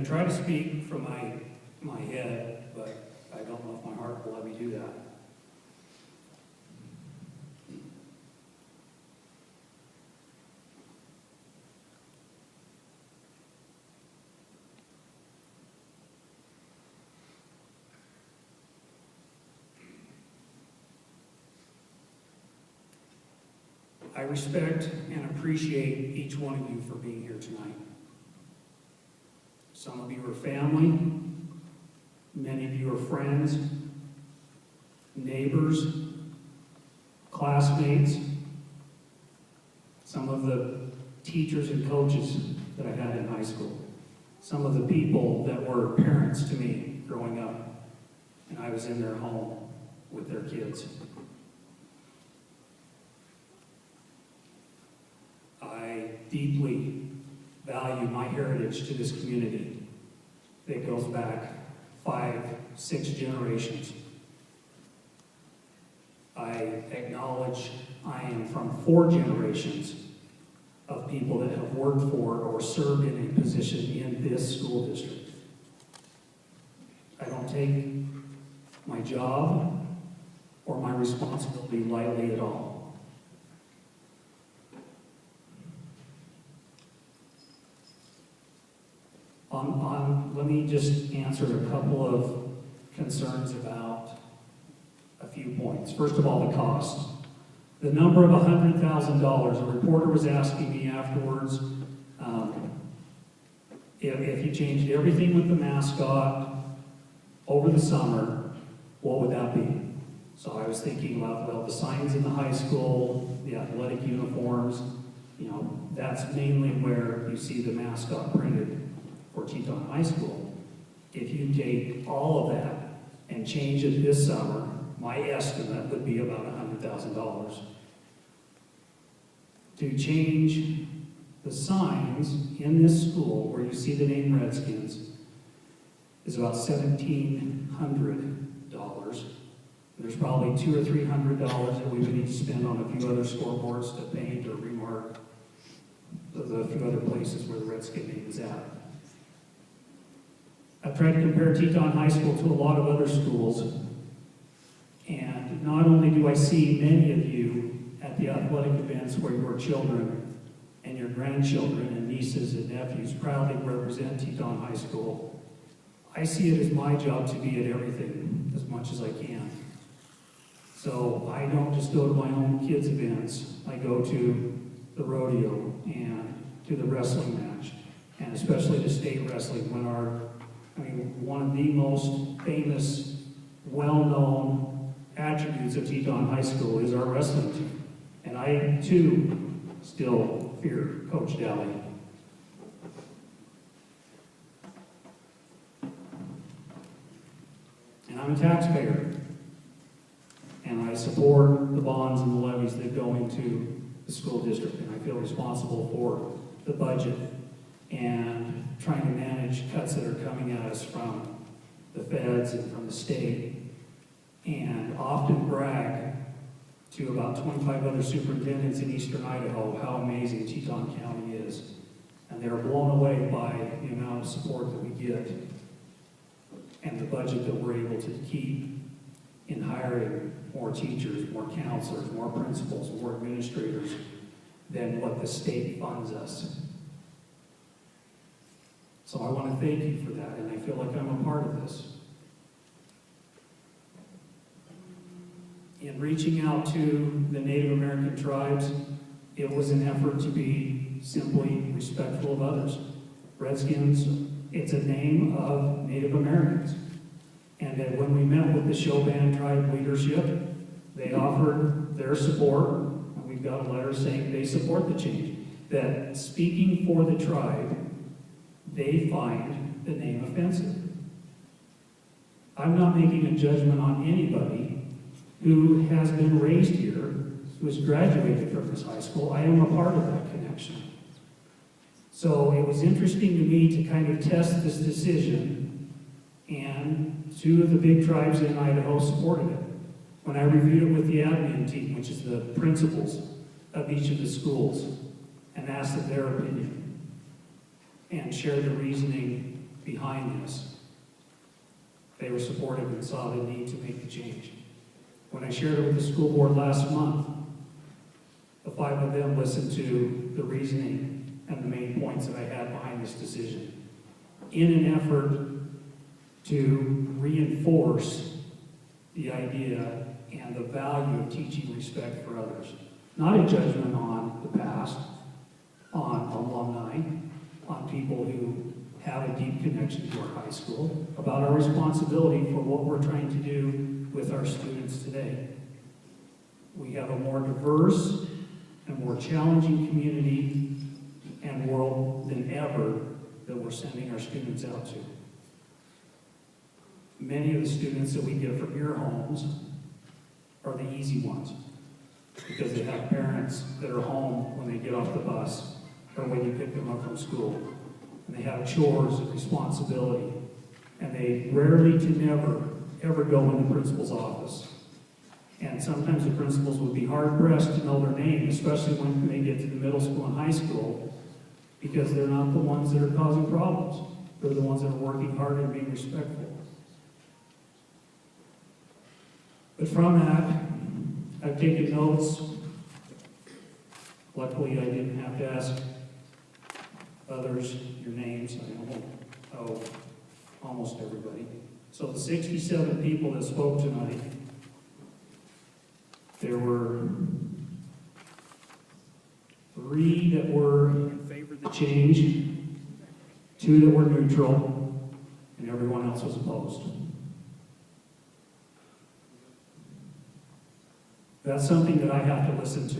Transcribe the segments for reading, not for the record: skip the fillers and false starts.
can try to speak from my head, but I don't know if my heart will let me do that. I respect and appreciate each one of you for being here tonight. Some of you are family, many of you are friends, neighbors, classmates, some of the teachers and coaches that I had in high school, some of the people that were parents to me growing up, and I was in their home with their kids. I deeply value my heritage to this community that goes back 5, 6 generations. I acknowledge I am from 4 generations of people that have worked for or served in a position in this school district. I don't take my job or my responsibility lightly at all. Let me just answer a couple of concerns about a few points. First of all, the cost. The number of $100,000. A reporter was asking me afterwards, if you changed everything with the mascot over the summer, what would that be? So I was thinking about, well, the signs in the high school, the athletic uniforms, that's mainly where you see the mascot printed for Teton High School. If you take all of that and change it this summer, my estimate would be about $100,000. To change the signs in this school where you see the name Redskins is about $1,700. There's probably $200 or $300 that we would need to spend on a few other scoreboards to paint or remark the few other places where the Redskin name is at. I've tried to compare Teton High School to a lot of other schools, and not only do I see many of you at the athletic events where your children and your grandchildren and nieces and nephews proudly represent Teton High School, I see it as my job to be at everything as much as I can. So I don't just go to my own kids' events. I go to the rodeo and to the wrestling match, and especially to state wrestling when one of the most famous, well-known attributes of Teton High School is our wrestling team. And I, too, still fear Coach Daly. And I'm a taxpayer. And I support the bonds and the levies that go into the school district. And I feel responsible for the budget and trying to manage cuts that are coming at us from the feds and from the state, and often brag to about 25 other superintendents in eastern Idaho how amazing Teton County is. And they're blown away by the amount of support that we get and the budget that we're able to keep in hiring more teachers, more counselors, more principals, more administrators than what the state funds us. So I want to thank you for that, and I feel like I'm a part of this. In reaching out to the Native American tribes, it was an effort to be simply respectful of others. Redskins, it's a name of Native Americans. And that when we met with the Chauvin tribe leadership, they offered their support, and we've got a letter saying they support the change. That speaking for the tribe, they find the name offensive. I'm not making a judgment on anybody who has been raised here, who has graduated from this high school. I am a part of that connection. So it was interesting to me to kind of test this decision, and 2 of the big tribes in Idaho supported it. When I reviewed it with the admin team, which is the principals of each of the schools, and asked them their opinion, and shared the reasoning behind this. They were supportive and saw the need to make the change. When I shared it with the school board last month, the 5 of them listened to the reasoning and the main points that I had behind this decision in an effort to reinforce the idea and the value of teaching respect for others. Not a judgment on the past, on alumni, on people who have a deep connection to our high school, about our responsibility for what we're trying to do with our students today. We have a more diverse and more challenging community and world than ever that we're sending our students out to. Many of the students that we get from your homes are the easy ones because they have parents that are home when they get off the bus or when you pick them up from school. And they have chores and responsibility. And they rarely to never, ever go in the principal's office. And sometimes the principals would be hard-pressed to know their name, especially when they get to the middle school and high school, because they're not the ones that are causing problems. They're the ones that are working hard and being respectful. But from that, I've taken notes. Luckily, I didn't have to ask others your names. I know almost everybody. So the 67 people that spoke tonight, there were 3 that were in favor of the change, 2 that were neutral, and everyone else was opposed. That's something that I have to listen to.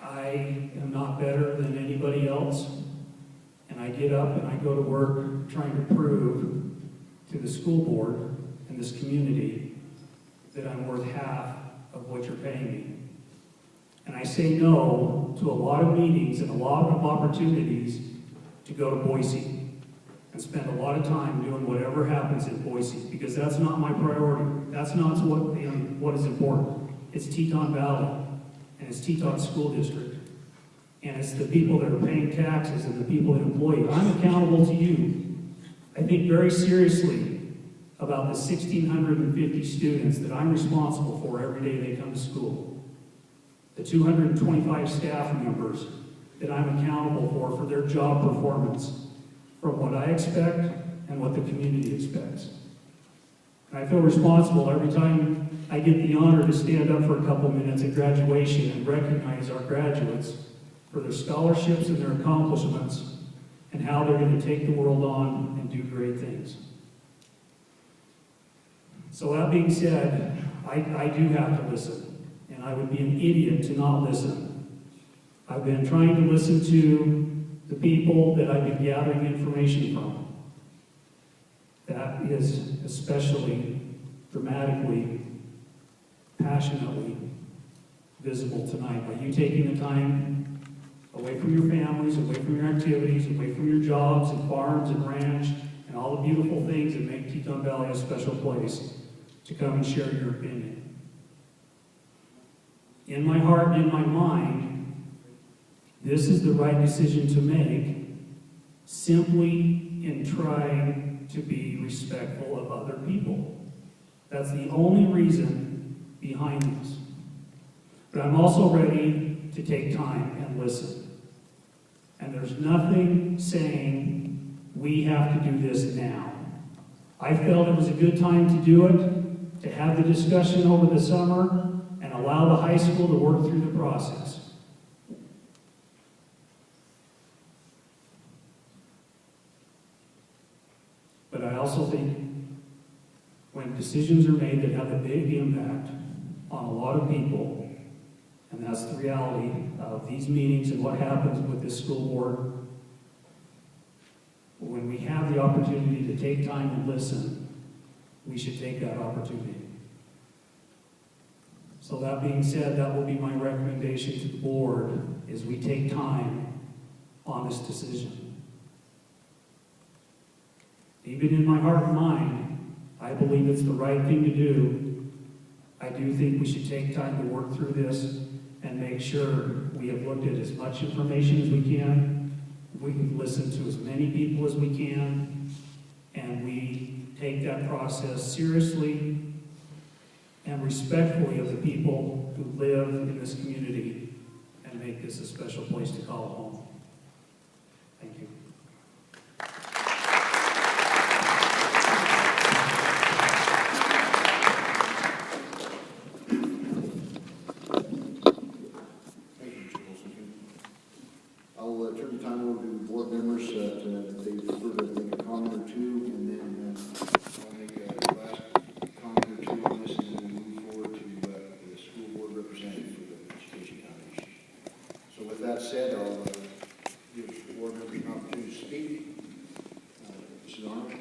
I am not better than anybody else, and I get up and I go to work trying to prove to the school board and this community that I'm worth half of what you're paying me. And I say no to a lot of meetings and a lot of opportunities to go to Boise and spend a lot of time doing whatever happens in Boise, because that's not my priority. That's not what is important. It's Teton Valley, and it's Teton School District, and it's the people that are paying taxes and the people that employ you. I'm accountable to you. I think very seriously about the 1,650 students that I'm responsible for every day they come to school. The 225 staff members that I'm accountable for their job performance, from what I expect and what the community expects. And I feel responsible every time I get the honor to stand up for a couple minutes at graduation and recognize our graduates for their scholarships and their accomplishments and how they're going to take the world on and do great things. So that being said, I do have to listen. And I would be an idiot to not listen. I've been trying to listen to the people that I've been gathering information from. That is especially dramatically, passionately visible tonight. By you taking the time away from your families, away from your activities, away from your jobs and farms and ranch, and all the beautiful things that make Teton Valley a special place, to come and share your opinion. In my heart and in my mind, this is the right decision to make, simply in trying to be respectful of other people. That's the only reason behind this. But I'm also ready to take time and listen. And there's nothing saying we have to do this now. I felt it was a good time to do it, to have the discussion over the summer, and allow the high school to work through the process. But I also think when decisions are made that have a big impact on a lot of people, and that's the reality of these meetings and what happens with this school board, when we have the opportunity to take time and listen, we should take that opportunity. So that being said, that will be my recommendation to the board, is we take time on this decision. Even in my heart and mind, I believe it's the right thing to do. I do think we should take time to work through this and make sure we have looked at as much information as we can. We can listen to as many people as we can, and we take that process seriously and respectfully of the people who live in this community and make this a special place to call home. Thank you. I'll turn the time over to board members if they prefer to make a comment or two, and then I'll make a last comment or two on this, and then we move forward to the school board representative for the Education Foundation. So with that said, I'll give the board members an opportunity to speak. Mrs. Arnold.